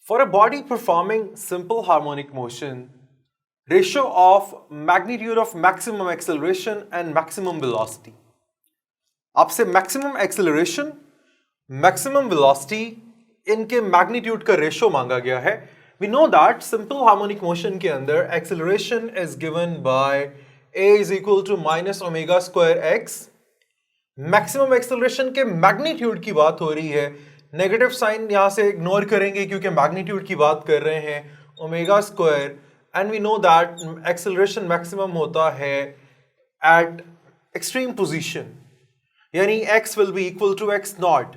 For a body performing simple harmonic motion, ratio of magnitude of maximum acceleration and maximum velocity. आपसे maximum acceleration, maximum velocity इनके magnitude का ratio मांगा गया है. We know that simple harmonic motion के अंदर acceleration is given by a is equal to minus omega square x. Maximum acceleration के magnitude की बात हो रही है. नेगेटिव साइन यहां से इग्नोर करेंगे क्योंकि मैग्नीट्यूड की बात कर रहे हैं. Omega square and we know that acceleration maximum होता है एट एक्सट्रीम पोजीशन, यानी x will be equal to x naught.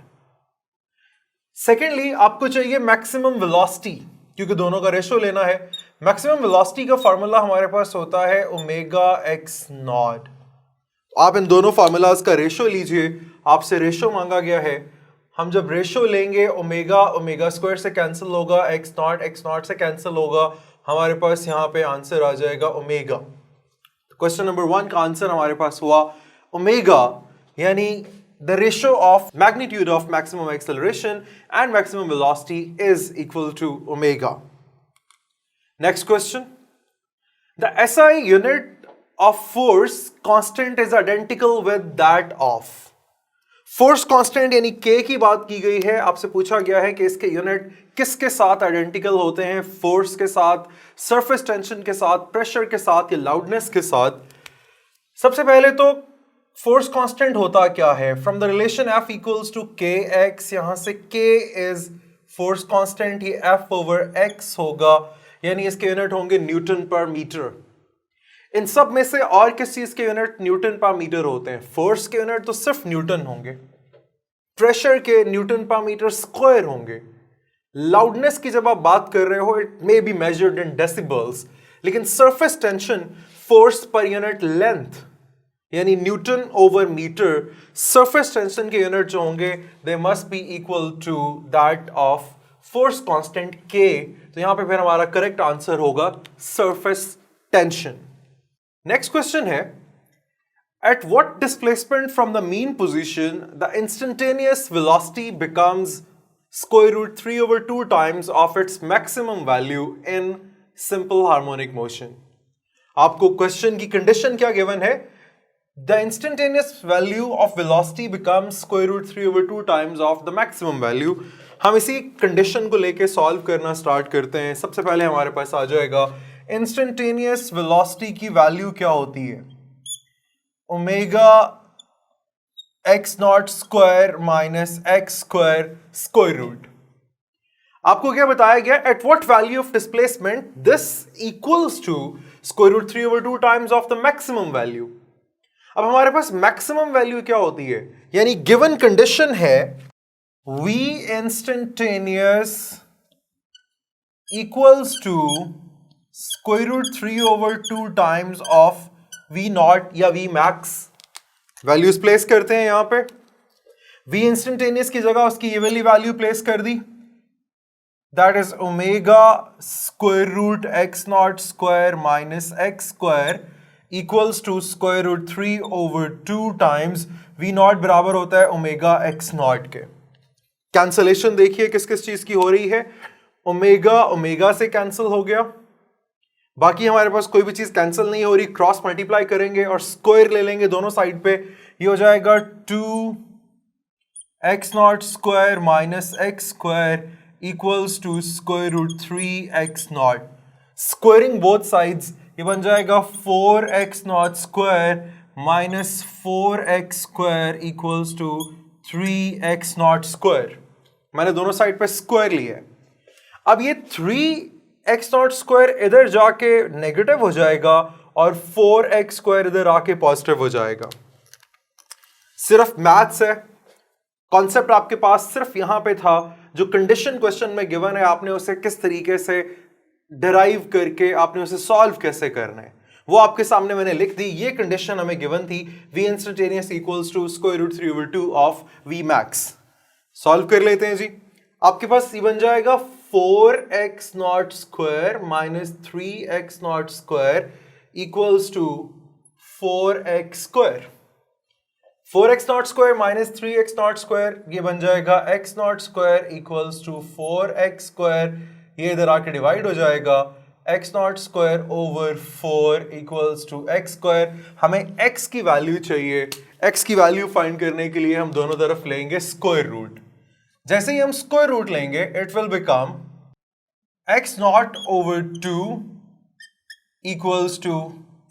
Secondly आपको चाहिए मैक्सिमम वेलोसिटी, क्योंकि दोनों का रेशो लेना है. मैक्सिमम वेलोसिटी का फार्मूला हमारे पास होता है ओमेगा x नॉट. आप इन दोनों फार्मूलाज का रेशो लीजिए. आपसे रेशो मांगा गया है. हम जब रेशो लेंगे ओमेगा ओमेगा स्क्वायर से कैंसिल होगा, एक्स नॉट से कैंसिल होगा, हमारे पास यहाँ पे आंसर आ जाएगा ओमेगा. क्वेश्चन नंबर 1 का आंसर हमारे पास हुआ ओमेगा, यानी the ratio of magnitude of maximum acceleration and maximum velocity is equal to omega. Next question. The SI unit of force constant is identical with that of. Force constant यानी k की बात की गई है. आपसे पूछा गया है कि इसके यूनिट किसके साथ आइडेंटिकल होते हैं, फोर्स के साथ, सरफेस टेंशन के साथ, प्रेशर के साथ या लाउडनेस के साथ. सबसे पहले तो फोर्स कांस्टेंट होता क्या है? From the relation F equals to kx, यहां से k इज फोर्स कांस्टेंट, ये F ओवर x होगा, यानी इसके यूनिट होंगे न्यूटन पर मीटर. इन सब में से और किस चीज के यूनिट न्यूटन पर मीटर होते हैं? फोर्स के यूनिट तो सिर्फ न्यूटन होंगे, प्रेशर के न्यूटन पर मीटर स्क्वायर होंगे. लाउडनेस की जब आप बात कर रहे हो it may be measured in decibels, लेकिन surface tension force per unit length यानी newton over metre, surface tension के यूनिट जो होंगे they must be equal to that of force constant k. तो यहां पे फिर हमारा करेक्ट आंसर होगा सरफेस टेंशन. नेक्स्ट क्वेश्चन है, at what displacement from the mean position the instantaneous velocity becomes square root 3/2 times of its maximum value in simple harmonic motion. आपको question की condition क्या गिवन है? The instantaneous value of velocity becomes square root 3/2 times of the maximum value. हम इसी condition को लेके solve करना start करते हैं. सबसे पहले हमारे पास आ जाएगा इंस्टेंटेनियस वेलोसिटी की वैल्यू क्या होती है? Omega x naught square minus x square square root. आपको क्या बताया गया? At what value of displacement this equals to square root 3/2 times of the maximum value. अब हमारे पास मैक्सिमम वैल्यू क्या होती है? यानी गिवन कंडीशन है v instantaneous equals to square root 3/2 times of v naught या v मैक्स. वैल्यूज प्लेस करते हैं यहां पे. v इंस्टेंटेनियस की जगह उसकी ये वाली वैल्यू प्लेस कर दी, that is omega square root x naught square minus x square equals to square root 3/2 times v naught बराबर होता है ओमेगा एक्स नॉट के. कैंसलेशन देखिए किस किस चीज की हो रही है. ओमेगा ओमेगा से कैंसिल हो गया, बाकी हमारे पास कोई भी चीज कैंसिल नहीं हो रही. क्रॉस मल्टीप्लाई करेंगे और स्क्वायर ले लेंगे दोनों साइड पे. ये हो जाएगा 2x naught square minus x square equals to square root 3x naught. Squaring both sides ये बन जाएगा 4x naught square minus 4x square equals to 3x naught square. मैंने दोनों साइड पे स्क्वायर लिया है. अब ये 3x नॉट स्क्वायर इधर जाके नेगेटिव हो जाएगा और 4x स्क्वायर इधर आके पॉजिटिव हो जाएगा. सिर्फ मैथ्स है, कॉन्सेप्ट आपके पास सिर्फ यहां पे था. जो कंडीशन क्वेश्चन में गिवन है आपने उसे किस तरीके से डिराइव करके आपने उसे सॉल्व कैसे करना है वो आपके सामने मैंने लिख दी. ये कंडीशन हमें गिवन थी, v instantaneous equals to square root 3/2 of v max. Solve कर लेते हैं जी. आपके पास ये बन जाएगा 4x naught square minus 3x naught square equals to 4x square. 4x naught square minus 3x naught square ये बन जाएगा x naught square equals to 4x square ये इधर आके डिवाइड हो जाएगा, x naught square over 4 equals to x square. हमें x की वैल्यू चाहिए, एक्स की वैल्यू फाइंड करने के लिए हम दोनों तरफ लेंगे स्क्वायर रूट। जैसे ही हम स्क्वायर रूट लेंगे it will become x naught over 2 equals to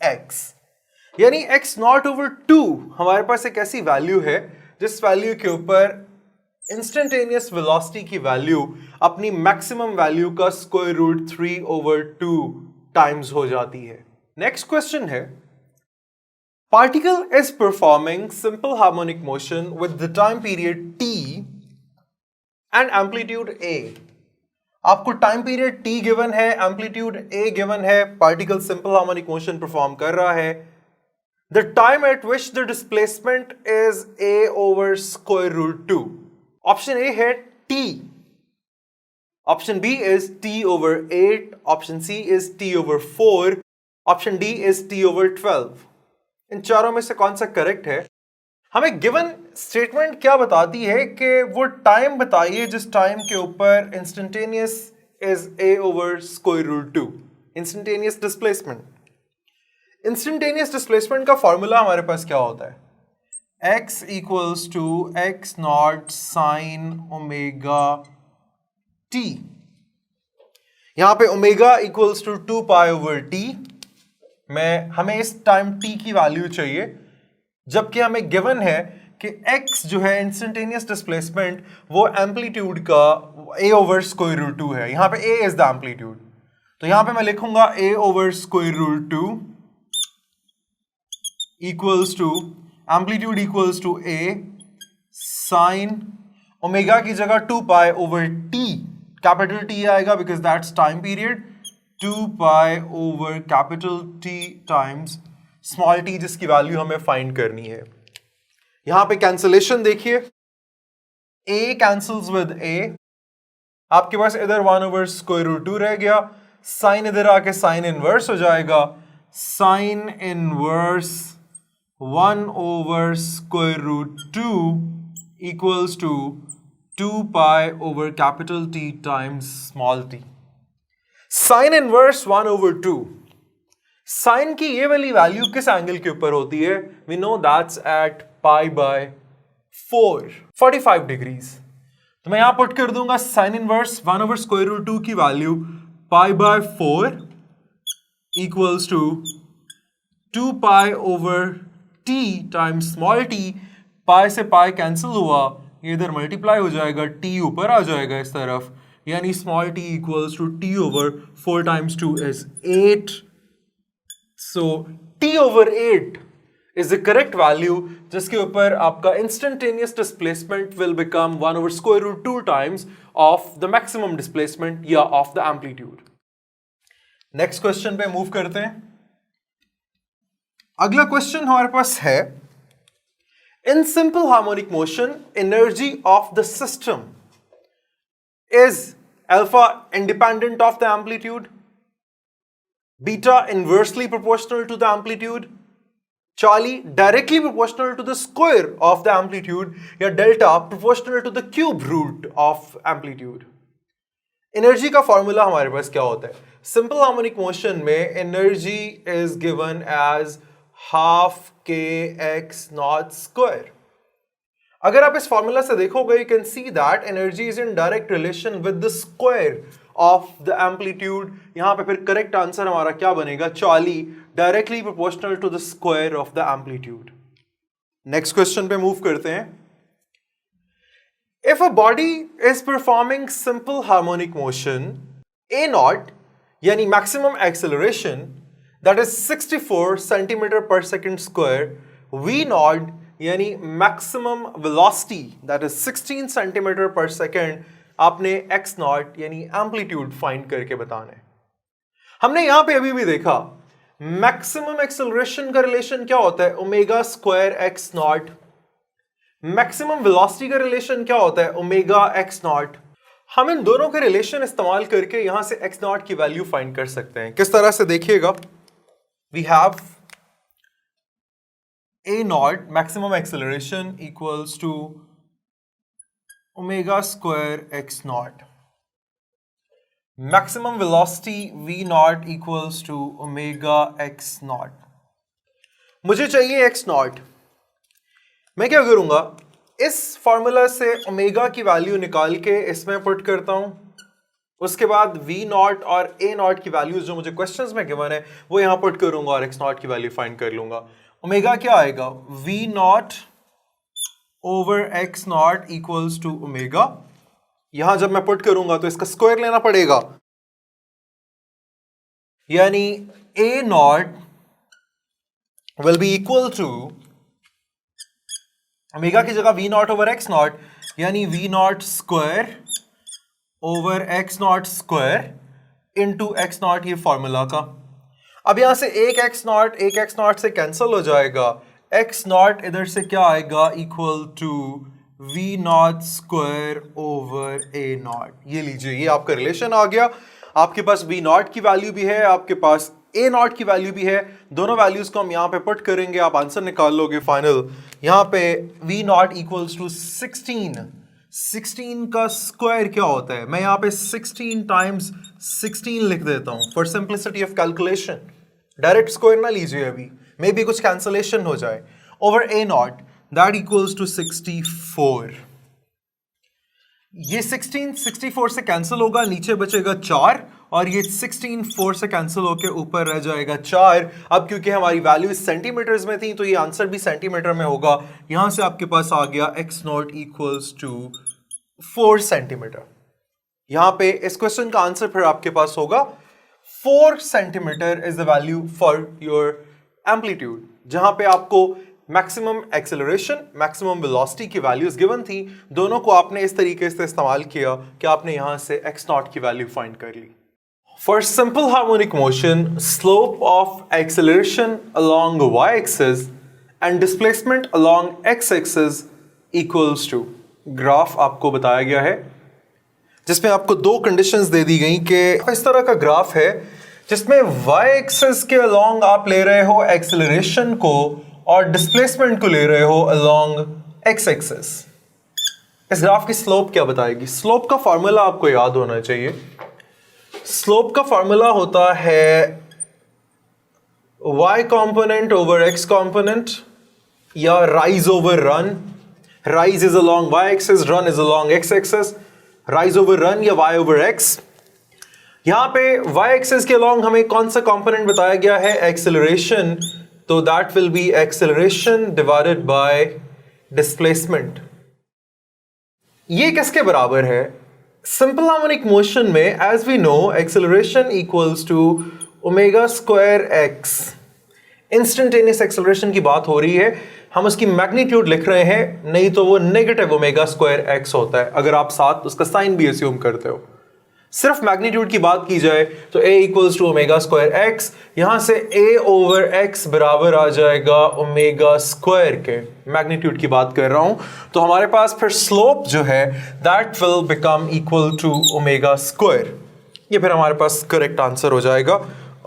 x, यानी एक्स नॉट ओवर 2 हमारे पास एक ऐसी वैल्यू है जिस वैल्यू के ऊपर इंस्टेंटेनियस वेलोसिटी की वैल्यू अपनी मैक्सिमम वैल्यू का स्क्वायर रूट 3 ओवर 2 टाइम्स हो जाती है। नेक्स्ट क्वेश्चन है, particle is performing simple harmonic motion with the time period t and amplitude a। आपको टाइम पीरियड t गिवन है, एम्पलीट्यूड a गिवन है, particle simple harmonic motion perform कर रहा है। The time at which the displacement is a over square root 2. Option A है t. Option B is t over 8. Option C is t over 4. Option D is t over 12. इन चारों में से कौन सा correct है? हमें गिवन स्टेटमेंट क्या बताती है कि वो टाइम बताइए जिस टाइम के ऊपर instantaneous is a over square root 2. Instantaneous displacement. Instantaneous displacement का फॉर्मूला हमारे पास क्या होता है? x equals to x naught sine omega t। यहां पे omega equals to 2 pi over t में हमें इस टाइम t की वैल्यू चाहिए, जबकि हमें गिवन है कि x जो है इंस्टेंटेनियस डिस्प्लेसमेंट वो एम्पलीट्यूड का a ओवर स्क्वायर रूट 2 है। यहां पे a इज द एम्पलीट्यूड, तो यहां पे मैं लिखूंगा a over square root 2 equals to amplitude equals to a sine omega की जगह 2 pi over t, capital T आएगा because that's time period, 2 pi over capital T times small t जिसकी value हमें फाइंड करनी है। यहां पे कैंसलेशन देखिए, a कैंसल्स विद a, आपके पास इधर 1 ओवर स्क्वायर रूट 2 रह गया, साइन इधर आके साइन इनवर्स हो जाएगा, sine inverse 1 over square root 2 equals to 2 pi over capital T times small t। Sine inverse 1 over 2, sine की ये वाली वैल्यू किस एंगल के ऊपर होती है? We know that's at pi by 4, 45 degrees. तो मैं यहां पुट कर दूंगा sine inverse 1 over square root 2 की value pi by 4 equals to 2 pi over t times small t। Pi से पाई कैंसिल हुआ, ये इधर मल्टीप्लाई हो जाएगा, t ऊपर आ जाएगा इस तरफ, यानी small t equals to t over 4 times 2 is 8। So t over 8 is the correct value जिसके ऊपर आपका instantaneous displacement will become 1 over square root 2 times of the maximum displacement या of the amplitude। Next question पे move करते हैं। अगला question हमारे पास है, in simple harmonic motion energy of the system is alpha independent of the amplitude, beta inversely proportional to the amplitude, Charlie directly proportional to the square of the amplitude, या delta proportional to the cube root of amplitude। Energy का formula हमारे पास क्या होता है? Simple harmonic motion में energy is given as half k x naught square. अगर आप इस फॉर्मूला से देखोगे you can see that energy is in direct relation with the square of the amplitude. यहां पे फिर करेक्ट आंसर हमारा क्या बनेगा? 40 directly proportional to the square of the amplitude. Next question पे मूव करते हैं। If a body is performing simple harmonic motion A naught यानी maximum acceleration that is 64 centimetre per second square, V naught यानी maximum velocity that is 16 centimetre per second, आपने x naught यानी amplitude find करके बताना है। हमने यहां पे अभी भी देखा मैक्सिमम एक्सेलरेशन का रिलेशन क्या होता है? Omega square x naught. Maximum velocity का रिलेशन क्या होता है? Omega x naught. हम इन दोनों के रिलेशन इस्तेमाल करके यहां से एक्स नॉट की वैल्यू फाइंड कर सकते हैं। किस तरह से देखिएगा, we have a naught maximum acceleration equals to omega square x naught. Maximum velocity v naught equals to omega x naught. मुझे चाहिए एक्स नॉट। मैं क्या करूंगा, इस फॉर्मूला से ओमेगा की वैल्यू निकाल के इसमें पुट करता हूं, उसके बाद v नॉट और a नॉट की वैल्यूज जो मुझे क्वेश्चंस में गिवन है वो यहां पुट करूंगा और x नॉट की वैल्यू फाइंड कर लूंगा। ओमेगा क्या आएगा, v naught over x naught equals to omega. यहां जब मैं पुट करूंगा तो इसका स्क्वायर लेना पड़ेगा, यानी a naught will be equal to omega की जगह v naught over x naught, यानी v naught square over x naught square into x naught, ये फॉर्मूला का। अब यहां से एक एक्स नॉट से कैंसिल हो जाएगा, एक्स नॉट इधर से क्या आएगा, equal to v naught square over a naught. ये लीजिए, ये आपका रिलेशन आ गया। आपके पास वी नॉट की वैल्यू भी है, आपके पास ए नॉट की वैल्यू भी है, दोनों वैल्यूज को हम यहां पे पुट करेंगे, आप आंसर निकाल लोगे फाइनल। यहां पे वी नॉट इक्वल्स टू 16 का स्क्वायर क्या होता है, मैं यहां पे 16 टाइम्स 16 लिख देता हूं for simplicity of calculation. Direct square ना लीजिए, अभी मे बी कुछ कैंसलेशन हो जाए। Over a naught that equals to 64। ये 16 64 से कैंसिल होगा, नीचे बचेगा 4 और ये 16 4 से कैंसिल होकर ऊपर रह जाएगा 4। अब क्योंकि हमारी वैल्यू सेंटीमीटर्स में थी तो ये आंसर भी सेंटीमीटर में होगा। यहां से आपके पास आ गया x naught equals to 4 centimetre. यहां पे इस क्वेश्चन का आंसर फिर आपके पास होगा 4 centimetre is the value for your amplitude, जहां पे आपको मैक्सिमम एक्सेलरेशन, मैक्सिमम वेलोसिटी की वैल्यूज गिवन थी, दोनों को आपने इस तरीके से इस्तेमाल किया कि आपने यहां से x नॉट की वैल्यू फाइंड कर ली। For simple harmonic motion, slope of acceleration along the y-axis and displacement along x-axis equals to, graph आपको बताया गया है जिसमें आपको दो कंडीशंस दे दी गई कि इस तरह का ग्राफ है जिसमें y-axis के along आप ले रहे हो एक्सेलरेशन को और डिस्प्लेसमेंट को ले रहे हो along x-axis। इस ग्राफ की स्लोप क्या बताएगी? स्लोप का फॉर्मूला आपको याद होना चाहिए। स्लोप का फॉर्मूला होता है y component over x component या rise over run. Rise is along y axis, run is along x axis. Rise over run या y ओवर x। यहां पे y एक्सिस के अलोंग हमें कौन सा कंपोनेंट बताया गया है? एक्सेलरेशन, तो that will be acceleration divided by displacement. ये किसके बराबर है? सिंपल हार्मोनिक मोशन में as we know acceleration equals to omega square x. Instantaneous acceleration की बात हो रही है, हम उसकी मैग्नीट्यूड लिख रहे हैं, नहीं तो वो नेगेटिव ओमेगा स्क्वायर एक्स होता है अगर आप साथ उसका साइन भी अस्यूम करते हो। सिर्फ मैग्नीट्यूड की बात की जाए तो a equals to omega square x, यहां से a ओवर x बराबर आ जाएगा ओमेगा स्क्वायर के। मैग्नीट्यूड की बात कर रहा हूं, तो हमारे पास फिर स्लोप जो है that will become equal to omega square. ये फिर हमारे पास करेक्ट आंसर हो जाएगा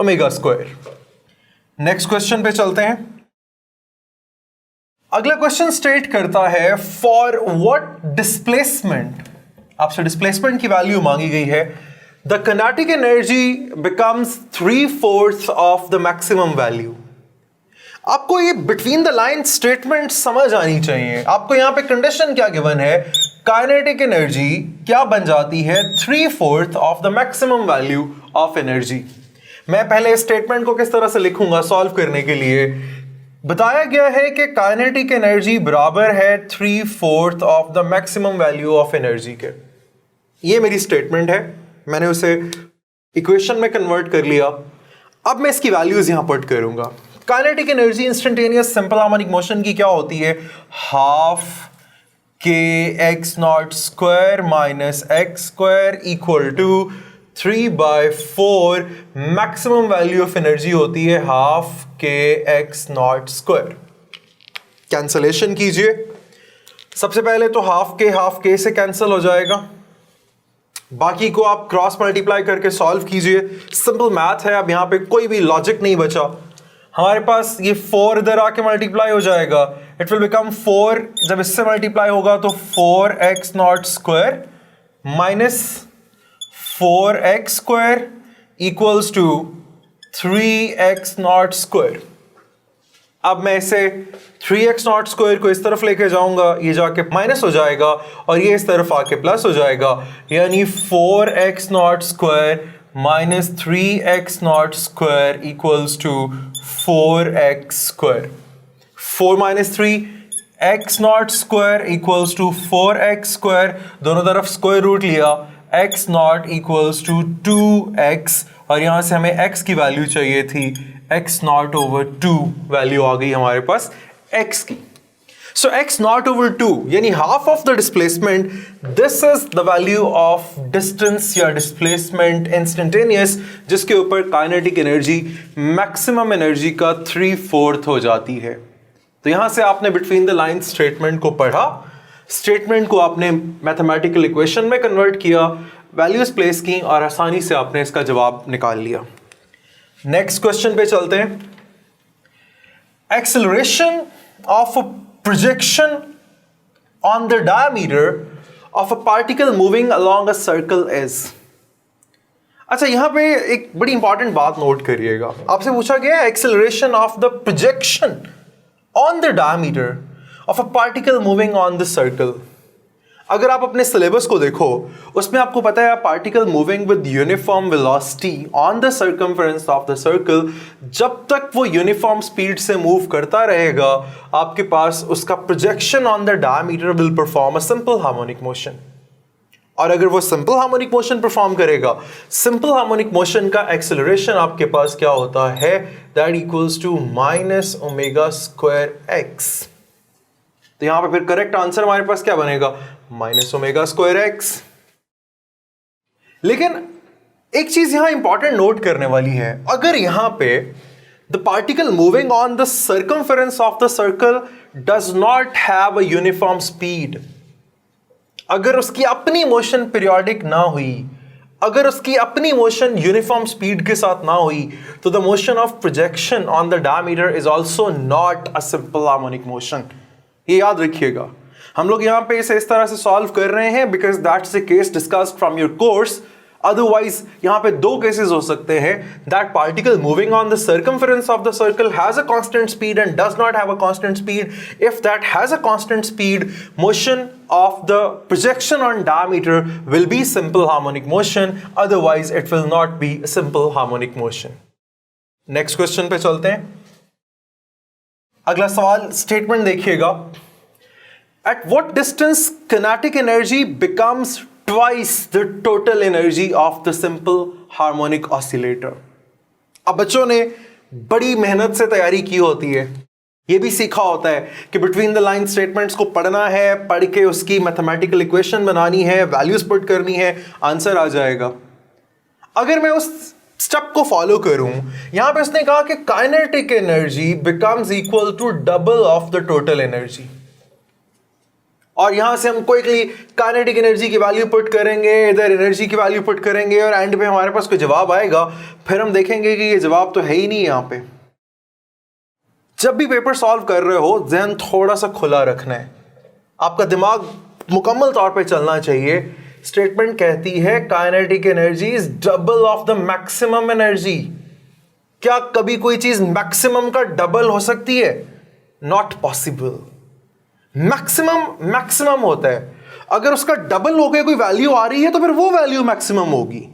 ओमेगा स्क्वायर। नेक्स्ट क्वेश्चन पे चलते हैं। अगला क्वेश्चन स्टेट करता है फॉर व्हाट डिस्प्लेसमेंट, आपसे डिस्प्लेसमेंट की वैल्यू मांगी गई है, the kinetic energy becomes 3/4 of the maximum value. आपको ये बिटवीन द लाइन स्टेटमेंट समझ आनी चाहिए। आपको यहां पे कंडीशन क्या गिवन है? काइनेटिक एनर्जी क्या बन जाती है? 3/4 of the maximum value of energy. मैं पहले स्टेटमेंट को किस तरह से लिखूंगा सॉल्व करने के लिए। बताया गया है कि काइनेटिक एनर्जी बराबर है 3/4 of the maximum value of energy के। ये मेरी स्टेटमेंट है, मैंने उसे इक्वेशन में कन्वर्ट कर लिया। अब मैं इसकी वैल्यूज यहां पुट करूंगा। Kinetic energy instantaneous simple harmonic motion की क्या होती है? Half k x naught square minus x square equal to 3/4। Maximum value of energy होती है half k x naught square. Cancellation कीजिए। सबसे पहले तो हाफ के से कैंसिल हो जाएगा, बाकी को आप क्रॉस मल्टीप्लाई करके सॉल्व कीजिए। सिंपल मैथ है, अब यहां पे कोई भी लॉजिक नहीं बचा। हमारे पास ये 4 इधर आके मल्टीप्लाई हो जाएगा, इट विल बिकम 4। जब इससे मल्टीप्लाई होगा तो 4x naught square minus 4x square equals to 3x naught square. अब मैं इसे 3x नॉट स्क्वायर को इस तरफ लेके जाऊंगा, ये जाके माइनस हो जाएगा और ये इस तरफ आके प्लस हो जाएगा, यानी 4x naught square minus 3x naught square equals to 4x square. 4 minus 3 x naught square equals to 4x square, दोनों तरफ स्क्वायर रूट लिया, x naught equals to 2x और यहां से हमें x की वैल्यू चाहिए थी, x नॉट ओवर 2 वैल्यू आ गई हमारे पास x की। So x naught over 2 यानी half of the displacement, this is the value of distance या displacement instantaneous जिसके ऊपर kinetic energy maximum energy का 3/4 हो जाती है। तो यहां से आपने between the lines statement को पढ़ा, statement को आपने mathematical equation में convert किया, values place की और आसानी से आपने इसका जवाब निकाल लिया। Next question पे चलते हैं। Acceleration of a projection on the diameter of a particle moving along a circle is। अच्छा, यहां पे एक बड़ी इंपॉर्टेंट बात नोट करिएगा। आपसे पूछा गया है acceleration of the projection on the diameter of a particle moving on the circle. अगर आप अपने सिलेबस को देखो, उसमें आपको पता है particle moving with uniform velocity on the circumference of the circle, जब तक वो यूनिफॉर्म स्पीड से मूव करता रहेगा आपके पास उसका projection on the diameter will perform a simple harmonic motion. और अगर वो सिंपल हार्मोनिक मोशन परफॉर्म करेगा, सिंपल हार्मोनिक मोशन का एक्सेलरेशन आपके पास क्या होता है, that equals to minus omega square x. तो यहां पे फिर करेक्ट आंसर हमारे पास क्या बनेगा, माइनस ओमेगा स्क्वायर एक्स। लेकिन एक चीज यहां इंपॉर्टेंट नोट करने वाली है, अगर यहां पे the particle moving on the circumference of the circle does not have a uniform speed, अगर उसकी अपनी मोशन पीरियोडिक ना हुई, अगर उसकी अपनी मोशन यूनिफॉर्म स्पीड के साथ ना हुई, तो the motion of projection on the diameter is also not a simple harmonic motion. ये याद रखिएगा। हम लोग यहां पे इसे इस तरह से सॉल्व कर रहे हैं because that's the case discussed from your course. Otherwise यहां पे दो केसेस हो सकते हैं, that particle moving on the circumference of the circle has a constant speed and does not have a constant speed. If that has a constant speed, motion of the projection on diameter will be simple harmonic motion, otherwise it will not be a simple harmonic motion. Next question पे चलते हैं। अगला सवाल statement देखिएगा, at what distance kinetic energy becomes twice the total energy of the simple harmonic oscillator। अब बच्चों ने बड़ी मेहनत से तैयारी की होती है, ये भी सीखा होता है कि बिटवीन द लाइन स्टेटमेंट्स को पढ़ना है, पढ़ के उसकी मैथमेटिकल इक्वेशन बनानी है, वैल्यूज पुट करनी है, आंसर आ जाएगा। अगर मैं उस स्टेप को फॉलो करूं, यहां पे उसने कहा कि kinetic energy becomes equal to double of the total energy, और यहां से हम क्विकली काइनेटिक एनर्जी की वैल्यू पुट करेंगे, इधर एनर्जी की वैल्यू पुट करेंगे और एंड पे हमारे पास कोई जवाब आएगा। फिर हम देखेंगे कि ये जवाब तो है ही नहीं। यहां पे जब भी पेपर सॉल्व कर रहे हो, ज़हन थोड़ा सा खुला रखना है, आपका दिमाग मुकम्मल तौर पे चलना चाहिए। स्टेटमेंट कहती है kinetic energy is double of the maximum energy. क्या कभी कोई चीज मैक्सिमम का डबल हो सकती है? Not possible. मैक्सिमम होता है, अगर उसका डबल हो गया कोई वैल्यू आ रही है तो फिर वो वैल्यू मैक्सिमम होगी।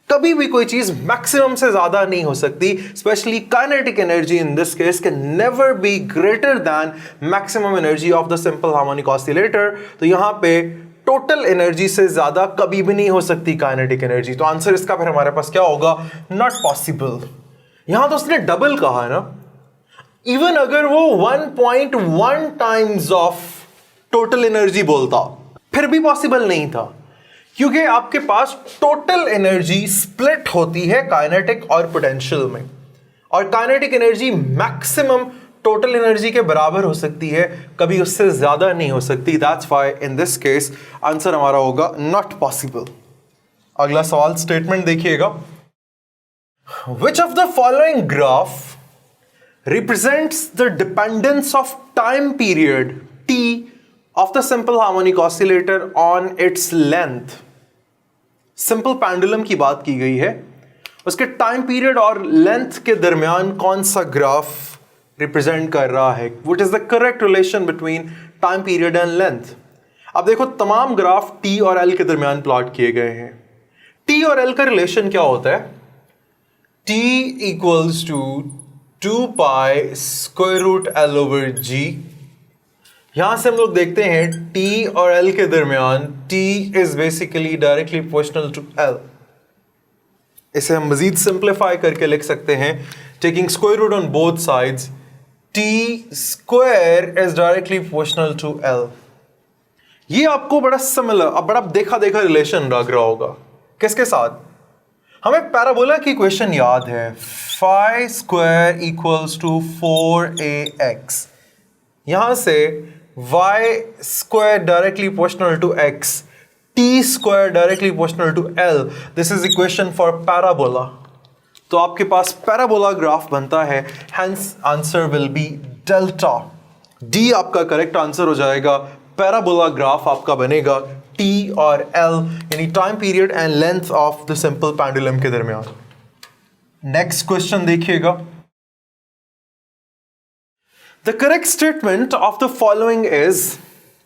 कभी भी कोई चीज मैक्सिमम से ज्यादा नहीं हो सकती, specially kinetic energy in this case can never be greater than maximum energy of the simple harmonic oscillator. तो यहां पे टोटल एनर्जी से ज्यादा कभी भी नहीं हो सकती काइनेटिक एनर्जी। तो आंसर इसका फिर हमारे पास क्या होगा? Not possible. यहां तो उसने डबल कहा है ना, इवन अगर वो 1.1 टाइम्स ऑफ टोटल एनर्जी बोलता फिर भी पॉसिबल नहीं था, क्योंकि आपके पास टोटल एनर्जी स्प्लिट होती है काइनेटिक और पोटेंशियल में, और kinetic energy maximum total energy के बराबर हो सकती है, कभी उससे ज्यादा नहीं हो सकती। That's why in this case answer हमारा होगा नॉट पॉसिबल। अगला सवाल स्टेटमेंट देखिएगा, which of the following graph represents the dependence of time period t of the simple harmonic oscillator on its length? Simple pendulum की बात की गई है, उसके टाइम पीरियड और लेंथ के दरमियान कौन सा ग्राफ रिप्रेजेंट कर रहा है, what is the correct relation between time period and length. अब देखो तमाम ग्राफ टी और एल के दरमियान प्लॉट किए गए हैं। टी और एल का रिलेशन क्या होता है, T equals to 2 pi square root L over g. यहां से हम लोग देखते हैं t और l के दरमियान t is basically directly proportional to l। इसे हम मजीद सिंप्लीफाई करके लिख सकते हैं, taking square root on both sides, t square is directly proportional to l। ये आपको बड़ा सिमिलर, अब बड़ा देखा देखा रिलेशन लग रहा होगा। किसके साथ, हमें पैराबोला की इक्वेशन याद है, phi square equals to 4ax। यहां से y square directly proportional to x, t square directly proportional to l. This is equation for parabola. तो आपके पास पैराबोला ग्राफ बनता है, hence answer will be delta. D आपका correct answer हो जाएगा। Parabola graph आपका बनेगा t और l यानी time period and length of the simple pendulum के दरमियान। नेक्स्ट क्वेश्चन देखिएगा। The correct statement of the following is,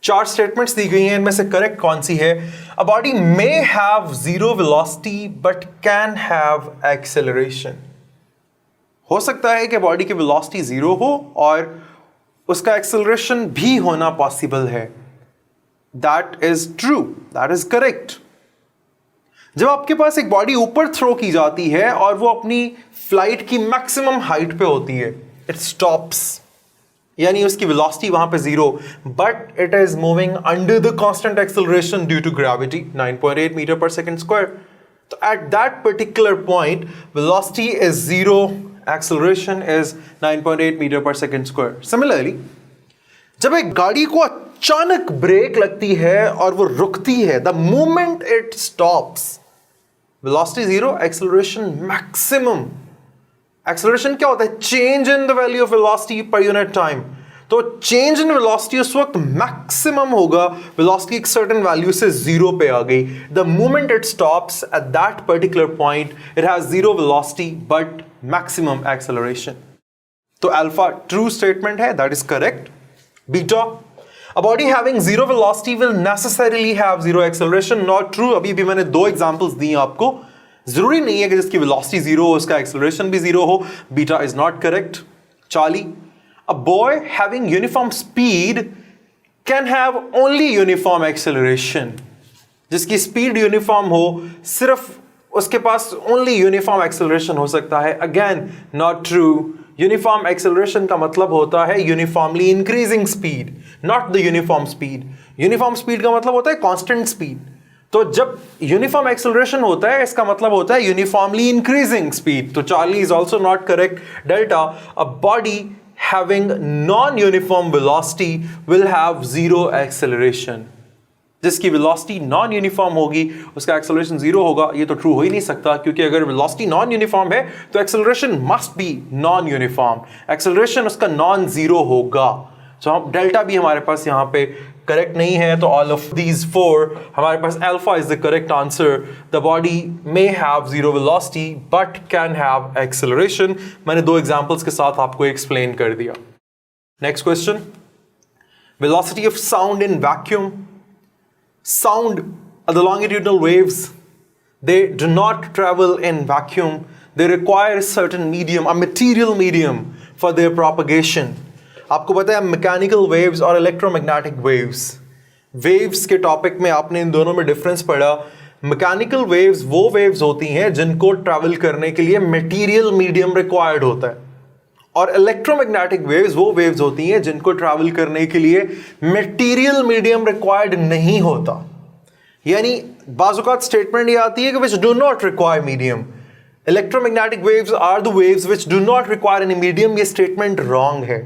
4 statements दी गई हैं, इनमें से करेक्ट कौन सी है। A body may have zero velocity but can have acceleration। हो सकता है कि बॉडी की वेलोसिटी जीरो हो और उसका एक्सेलरेशन भी होना पॉसिबल है। That is true, that is correct। जब आपके पास एक बॉडी ऊपर थ्रो की जाती है और वो अपनी फ्लाइट की मैक्सिमम हाइट पे होती है, इट स्टॉप्स, यानी उसकी वेलोसिटी वहां पे zero, but it is moving under the constant acceleration due to gravity 9.8 meter per second square. तो at that particular point velocity is zero, acceleration is 9.8 meter per second square. Similarly जब एक गाड़ी को अचानक break लगती है और वो रुकती है, the moment it stops, velocity zero, acceleration maximum. Acceleration क्या होता है, change in the value of velocity per unit time. तो चेंज इन वेलोसिटी उस वक्त मैक्सिमम होगा, वेलोसिटी एक सर्टेन वैल्यू से जीरो पे आ गई। The moment it stops at that particular point it has zero velocity but maximum acceleration. तो alpha true statement है, that is correct. Beta, a body having zero velocity will necessarily have zero acceleration, not true। अभी भी मैंने 2 examples दिए आपको, जरूरी नहीं है कि जिसकी वेलोसिटी जीरो हो उसका एक्सेलरेशन भी जीरो हो। Beta is not correct. Charlie, a boy having uniform speed can have only uniform acceleration. जिसकी स्पीड यूनिफॉर्म हो सिर्फ उसके पास ओनली यूनिफॉर्म एक्सेलरेशन हो सकता है। Again not true. Uniform acceleration का मतलब होता है uniformly increasing speed, not the uniform speed. Uniform speed का मतलब होता है कांस्टेंट स्पीड। तो जब यूनिफॉर्म एक्सेलरेशन होता है इसका मतलब होता है यूनिफॉर्मली इंक्रीजिंग स्पीड। तो Charlie is also not correct. Delta, a body having non uniform velocity will have zero acceleration. जिसकी वेलोसिटी नॉन यूनिफॉर्म होगी उसका एक्सेलरेशन जीरो होगा। ये तो ट्रू हो ही नहीं सकता, क्योंकि अगर वेलोसिटी नॉन यूनिफॉर्म है तो acceleration must be non uniform, acceleration उसका नॉन जीरो होगा। तो हम डेल्टा भी हमारे पास यहाँ पे करेक्ट नहीं है। तो ऑल ऑफ दीज 4 हमारे पास alpha is the correct answer. The body may have zero velocity but can have acceleration. मैंने 2 एग्जांपल्स के साथ आपको एक्सप्लेन कर दिया। Next question, velocity of sound in vacuum. Sound are the longitudinal waves. They do not travel in vacuum. They require a certain medium, a material medium for their propagation. आपको पता है mechanical waves और electromagnetic waves. Waves के topic में आपने इन दोनों में difference पढ़ा। मैकेनिकल वेव्स वो वेव्स होती हैं जिनको ट्रैवल करने के लिए मटेरियल मीडियम रिक्वायर्ड होता है, और इलेक्ट्रोमैग्नेटिक वेव्स वो वेव्स होती हैं जिनको ट्रैवल करने के लिए मटेरियल मीडियम रिक्वायर्ड नहीं होता। यानी बाजुकात स्टेटमेंट ये आती है कि which do not require medium. Electromagnetic waves are the waves which do not require any medium. ये स्टेटमेंट रॉन्ग है।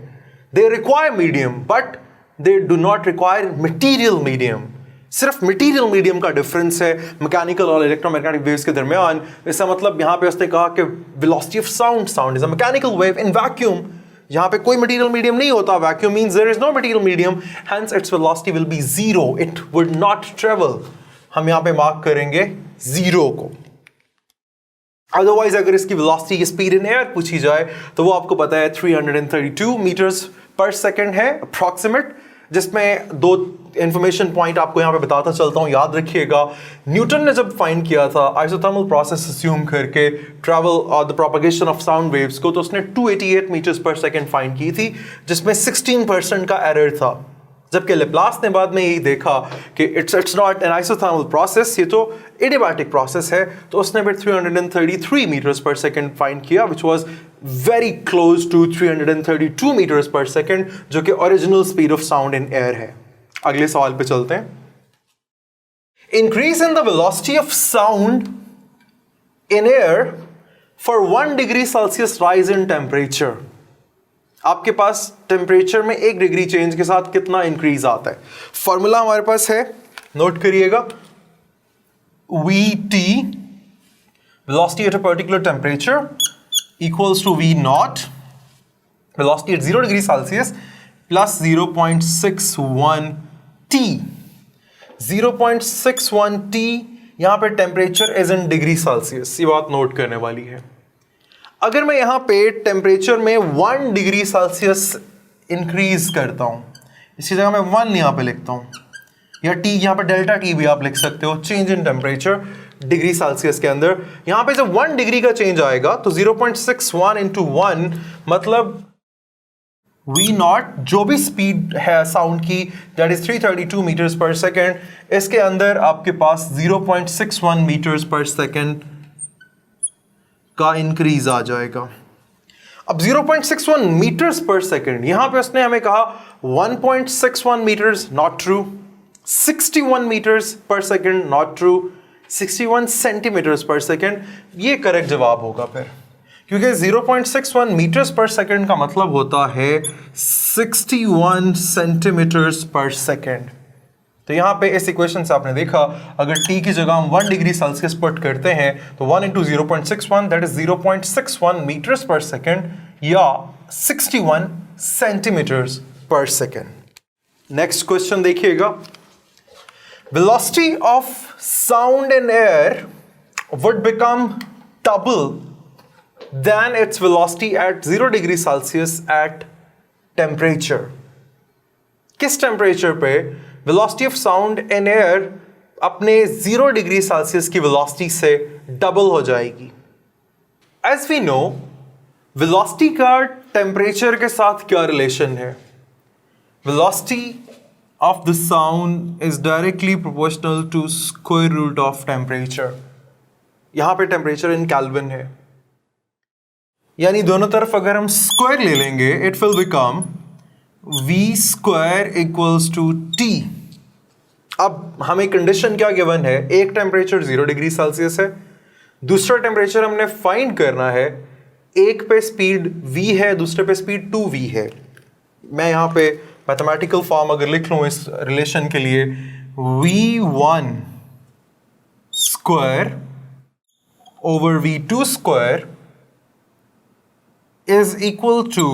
They require medium but they do not require material medium. सिर्फ मटेरियल मीडियम का difference है mechanical और electromagnetic waves के दरमियान। इसका मतलब यहां पे उसने कहा कि velocity of sound is a mechanical wave in vacuum. यहां पे कोई मटेरियल मीडियम नहीं होता। Vacuum means there is no material medium, hence its velocity will be zero, it would not travel. हम यहाँ पे मार्क करेंगे 0 को। अदरवाइज अगर इसकी वेलोसिटी की स्पीड इन एयर पूछी जाए तो वो आपको पता है 332 मीटर्स पर सेकंड है अप्रॉक्सीमेट, जिसमें दो इंफॉर्मेशन पॉइंट आपको यहाँ पे बताता चलता हूँ, याद रखिएगा। न्यूटन ने जब फाइंड किया था आइसोथर्मल प्रोसेस अस्यूम करके ट्रैवल और the propagation of sound waves को, तो उसने 288 मीटर्स पर सेकंड फाइंड की थी, जिसमें 16% का एरर था। जबकि लेप्लास ने बाद में यही देखा कि it's not an isothermal process, ये तो एडियाबैटिक प्रोसेस है, तो उसने फिर 333 मीटर्स पर सेकंड फाइंड किया, which was very close to 332 meters per second, जो कि original speed of sound in air है। अगले सवाल पे चलते हैं। Increase in the velocity of sound in air for 1 degree celsius rise in temperature. आपके पास टेम्परेचर में 1 डिग्री चेंज के साथ कितना इंक्रीज आता है। फॉर्मूला हमारे पास है, नोट करिएगा, Vt velocity at a particular temperature equals to V naught velocity at 0 degree Celsius plus 0.61 T। 0.61 T यहां पे temperature is in degree Celsius, ये बात नोट करने वाली है। अगर मैं यहां पे टेम्परेचर में 1 डिग्री सेल्सियस इंक्रीज करता हूं, इसकी जगह मैं 1 यहां पे लिखता हूं, या टी यहां पे डेल्टा टी भी आप लिख सकते हो, change in temperature degree Celsius के अंदर। यहां पे जब 1 डिग्री का चेंज आएगा तो 0.61 इंटू 1 मतलब V नॉट, जो भी स्पीड है साउंड की, that is 332 meters per second, इसके अंदर आपके पास 0.61 मीटर्स पर सेकेंड का इंक्रीज आ जाएगा। अब 0.61 मीटर्स पर सेकेंड, यहां पे उसने हमें कहा 1.61 metres, not true. 61 metres per second, not true. 61 centimeters per second, ये करेक्ट जवाब होगा फिर, क्योंकि 0.61 मीटर्स पर सेकेंड का मतलब होता है 61 सेंटीमीटर्स पर सेकेंड। तो यहां पे इस इक्वेशन से आपने देखा, अगर t की जगह हम 1 डिग्री सेल्सियस पुट करते हैं तो 1 into 0.61 that is 0.61 meters per second या 61 centimeters per second. Next question देखिएगा। Velocity of sound in air would become double than its velocity at 0 degree celsius at temperature. किस temperature पे velocity of sound in air अपने 0 degree celsius की velocity से double हो जाएगी। As we know, velocity का temperature के साथ क्या रिलेशन है? Velocity of the sound is directly proportional to square root of temperature. यहां पे टेम्परेचर इन केल्विन है, यानी दोनों तरफ अगर हम स्क्वायर ले लेंगे, it will become V square equals to T। अब हमें कंडीशन क्या गिवन है? एक टेम्परेचर 0 डिग्री सेल्सियस है, दूसरा टेम्परेचर हमने फाइंड करना है, एक पे स्पीड v है, दूसरे पे स्पीड 2v है। मैं यहां पे मैथमेटिकल फॉर्म अगर लिख लूं इस रिलेशन के लिए, v1 square over v2 square is equal to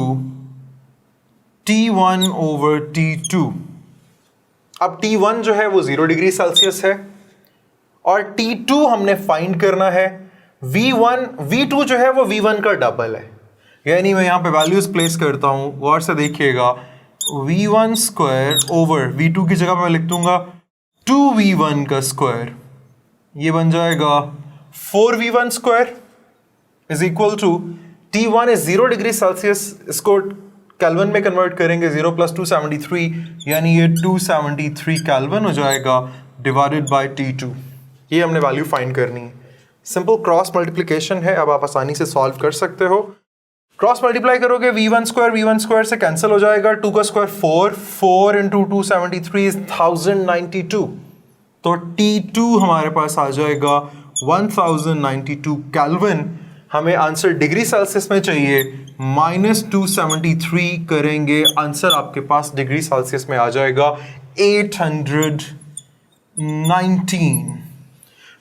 T1 over T2। अब T1 जो है वो 0 डिग्री सेल्सियस है और T2 हमने फाइंड करना है। V2 जो है वो V1 का डबल है, यानी मैं यहां पे वैल्यूज प्लेस करता हूं, गौर से देखिएगा। V1 स्क्वायर ओवर V2 की जगह मैं लिख दूंगा 2V1 का स्क्वायर, ये बन जाएगा 4V1 square is equal to T1 is 0 degree celsius, इसको केल्विन में कन्वर्ट करेंगे 0 प्लस 273, यानी ये 273 केल्विन हो जाएगा डिवाइडेड बाय T2। ये हमने वैल्यू फाइंड करनी है। सिंपल क्रॉस मल्टीप्लिकेशन है, अब आप आसानी से सॉल्व कर सकते हो। क्रॉस मल्टीप्लाई करोगे V1 स्क्वायर से कैंसिल हो जाएगा, 2 का स्क्वायर 4 इंटू 273 इज 1092। तो T2 हमारे पास आ जाएगा 1092 केल्विन। हमें आंसर डिग्री सेल्सियस में चाहिए, -273 करेंगे, आंसर आपके पास डिग्री सेल्सियस में आ जाएगा 819।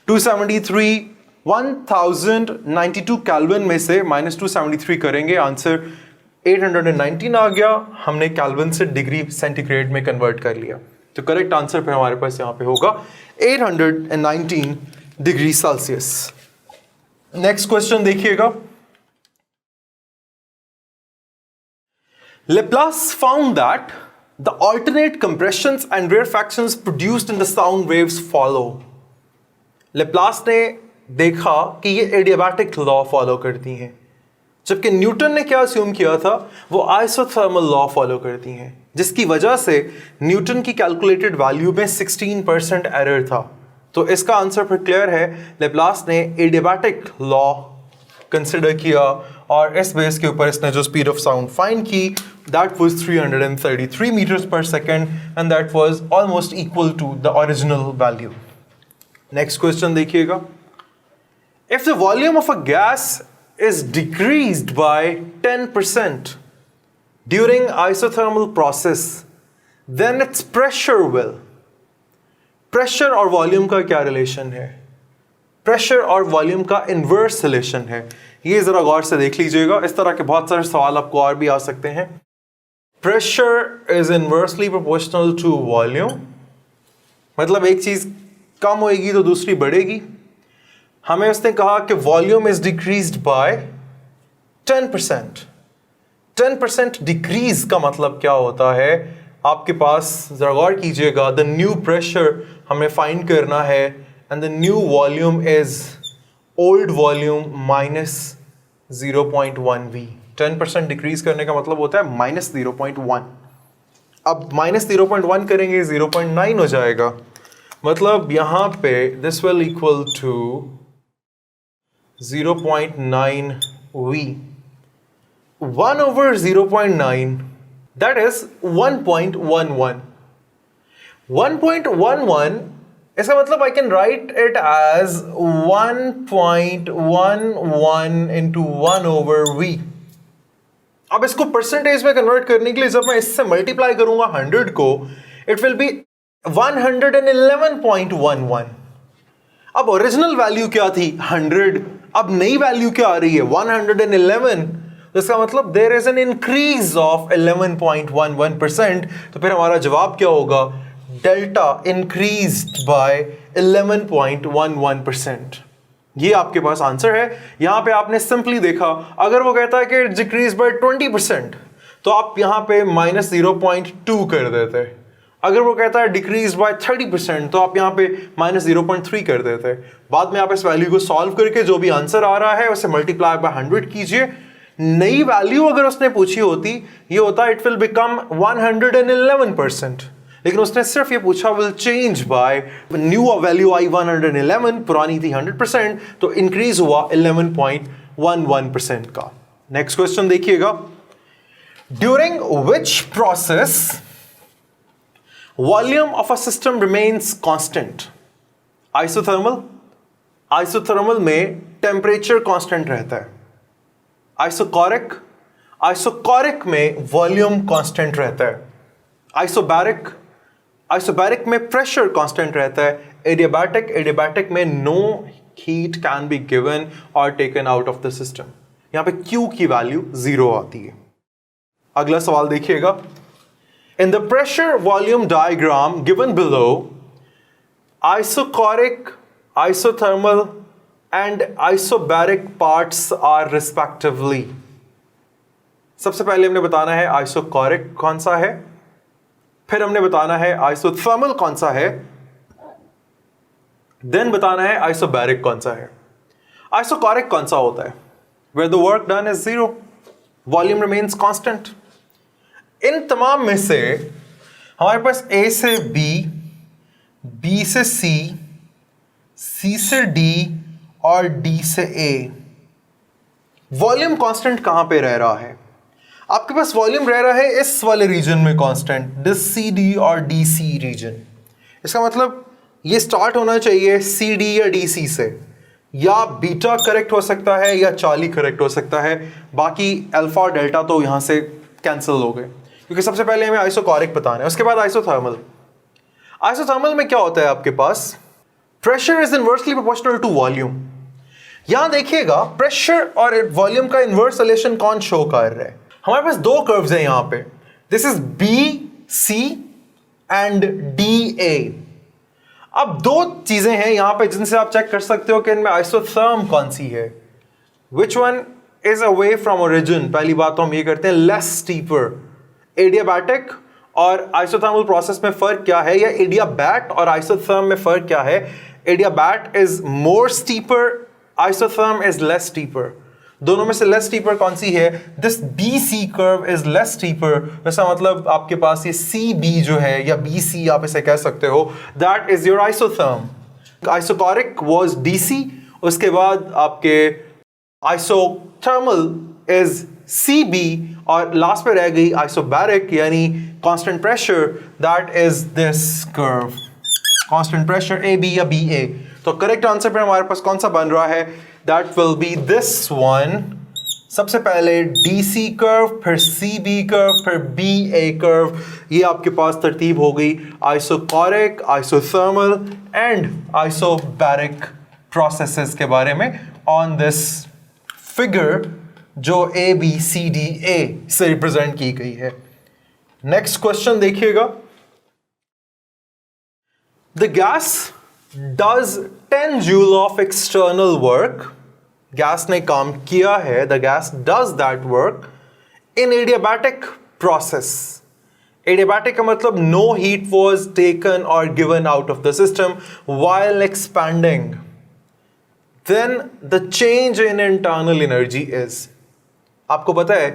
273 1092 केल्विन में से -273 करेंगे, आंसर 819 आ गया। हमने केल्विन से डिग्री सेंटीग्रेड में कन्वर्ट कर लिया, तो करेक्ट आंसर फिर हमारे पास यहाँ पे होगा 819 डिग्री सेल्सियस। नेक्स्ट क्वेश्चन देखिएगा। Laplace found that the alternate compressions and rarefactions produced in the sound waves follow. Laplace ने देखा कि ये एडियाबैटिक लॉ फॉलो करती हैं, जबकि न्यूटन ने क्या अस्यूम किया था, वो आइसोथर्मल लॉ फॉलो करती हैं, जिसकी वजह से न्यूटन की कैलकुलेटेड वैल्यू में 16% एरर था। तो इसका आंसर फिर क्लियर है, लेप्लास ने एडियाबैटिक लॉ कंसिडर किया और इस बेस के ऊपर इसने जो स्पीड ऑफ साउंड फाइंड की, that was 333 metres per second and that was almost equal to the original value. Next question देखिएगा। If the volume of a gas is decreased by 10% during isothermal process, then its pressure will. Pressure और volume का क्या relation है? Pressure और volume का inverse relation है। ये जरा गौर से देख लीजिएगा, इस तरह के बहुत सारे सवाल आपको और भी आ सकते हैं। Pressure is inversely proportional to volume, मतलब एक चीज कम होएगी तो दूसरी बढ़ेगी। हमें उसने कहा कि volume is decreased bye 10%। 10% decrease का मतलब क्या होता है? आपके पास जरा गौर कीजिएगा, द न्यू प्रेशर हमें फाइंड करना है and the new volume is old volume minus 0.1 V। 10% decrease करने का मतलब होता है माइनस 0.1। अब माइनस 0.1 करेंगे 0.9 हो जाएगा, मतलब यहां पे this will equal to 0.9 V। 1 over 0.9, that is 1.11. 1.11, इसका मतलब I can write it as 1.11 into 1 over V। अब इसको परसेंटेज में कन्वर्ट करने के लिए जब मैं इससे मल्टीप्लाई करूंगा 100 को, इट विल बी 111.11। अब ओरिजिनल वैल्यू क्या थी? 100। अब नई वैल्यू क्या आ रही है? 111। तो इसका मतलब there is an increase of 11.11%। तो फिर हमारा जवाब क्या होगा? Delta increased by 11.11%। ये आपके पास आंसर है। यहां पे आपने सिंपली देखा, अगर वो कहता है कि डिक्रीज बाय 20%, तो आप यहां पे माइनस 0.2 कर देते। अगर वो कहता है डिक्रीज बाय 30%, तो आप यहाँ पे माइनस 0.3 कर देते हैं। बाद में आप इस वैल्यू को सॉल्व करके जो भी आंसर आ रहा है उसे मल्टीप्लाई बाय 100 कीजिए। नई वैल्यू अगर उसने पूछी होती, ये होता इट विल बिकम 111%, लेकिन उसने सिर्फ ये पूछा will change by, new value आई 111, पुरानी थी 100%, तो इंक्रीज हुआ 11.11% का। नेक्स्ट क्वेश्चन देखिएगा। During which process volume of a system remains constant? Isothermal. Isothermal में टेम्परेचर कांस्टेंट रहता है। आइसोकोरिक। आइसोकोरिक में वॉल्यूम कांस्टेंट रहता है। आइसोबैरिक। आइसोबैरिक में प्रेशर कांस्टेंट रहता है। एडियाबैटिक। एडियाबैटिक में no heat can be given और taken out of the system. यहां पे Q की वैल्यू 0 आती है। अगला सवाल देखिएगा। In the pressure volume diagram given below, isochoric, isothermal and isobaric parts are respectively. सबसे पहले हमने बताना है isochoric कौन सा है, फिर हमने बताना है isothermal कौन सा है, then बताना है isobaric कौन सा है। Isochoric कौन सा होता है? Where the work done is 0, volume remains constant। इन तमाम में से हमारे पास A से B, B से C, C से D और D से A, वॉल्यूम कांस्टेंट कहां पे रह रहा है? आपके पास वॉल्यूम रह रहा है इस वाले रीजन में कांस्टेंट, दिस CD और DC रीजन। इसका मतलब ये स्टार्ट होना चाहिए CD या DC से, या बीटा करेक्ट हो सकता है या चार्ली करेक्ट हो सकता है, बाकी अल्फा और डेल्टा तो यहां से कैंसिल हो गए, क्योंकि सबसे पहले हमें आइसोकोरिक बताना है, उसके बाद आइसोथर्मल। आइसोथर्मल में क्या होता है आपके पास? Pressure is inversely proportional to volume. यहां देखिएगा प्रेशर और वॉल्यूम का इनवर्स रिलेशन कौन शो कर रहा है? हमारे पास दो कर्व्स हैं यहां पे, this is BC and DA। अब दो चीजें हैं यहां पे जिनसे आप चेक कर सकते हो कि इनमें आइसोथर्म कौन सी है, which one is away from origin. पहली बात तो हम ये करते हैं लेस स्टीपर। एडियाबैटिक और आइसोथर्मल प्रोसेस में फर्क क्या है, या एडियाबैट और आइसोथर्म में फर्क क्या है? Adiabat is more steeper, isotherm is less steeper. दोनों में से लेस स्टीपर कौन सी है? This BC curve is less steeper. वैसा मतलब आपके पास ये CB जो है या BC आप इसे कह सकते हो, that is your isotherm. Isochoric was DC, उसके बाद आपके आइसोथर्मल इज CB, और लास्ट पे रह गई आइसोबैरिक यानी constant pressure, that is this curve, constant pressure AB या BA। तो करेक्ट आंसर पे हमारे पास कौन सा बन रहा है? That will B this one. सबसे पहले DC कर्व, फिर CB कर्व, फिर BA कर्व। ये आपके पास तरतीब हो गई isochoric, isothermal and isobaric processes के बारे में ऑन दिस फिगर जो ABCDA से रिप्रेजेंट की गई है। नेक्स्ट क्वेश्चन देखिएगा। The gas does 10 joule of external work. Gas ने काम किया है, the gas does that work in adiabatic process. Adiabatic का मतलब नो हीट वॉज टेकन और given out of the system while expanding, then the change in internal energy is। आपको पता है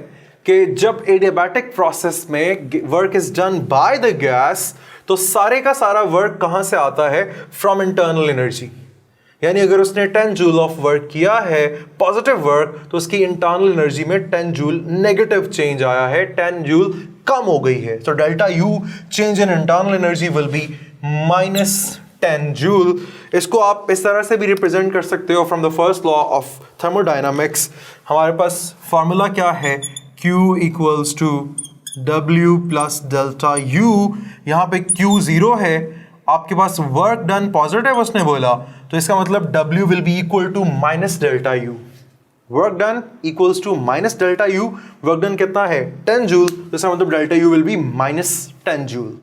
कि जब एडियाबैटिक प्रोसेस में work is done by the gas, तो सारे का सारा वर्क कहां से आता है? From internal energy. यानी अगर उसने 10 जूल ऑफ वर्क किया है पॉजिटिव वर्क, तो उसकी इंटरनल एनर्जी में 10 जूल नेगेटिव चेंज आया है, 10 जूल कम हो गई है। तो delta U change in internal energy will be -10 joule. इसको आप इस तरह से भी रिप्रेजेंट कर सकते हो from the first law of thermodynamics. हमारे पास फॉर्मूला क्या है? Q equals to W plus delta U। यहाँ पे Q 0 है, आपके पास वर्क डन पॉजिटिव उसने बोला, तो इसका मतलब W will be equal to minus delta U। Work done equals to minus delta U। Work done कितना है? 10 जूल, तो इसका मतलब डेल्टा U विल बी -10 जूल।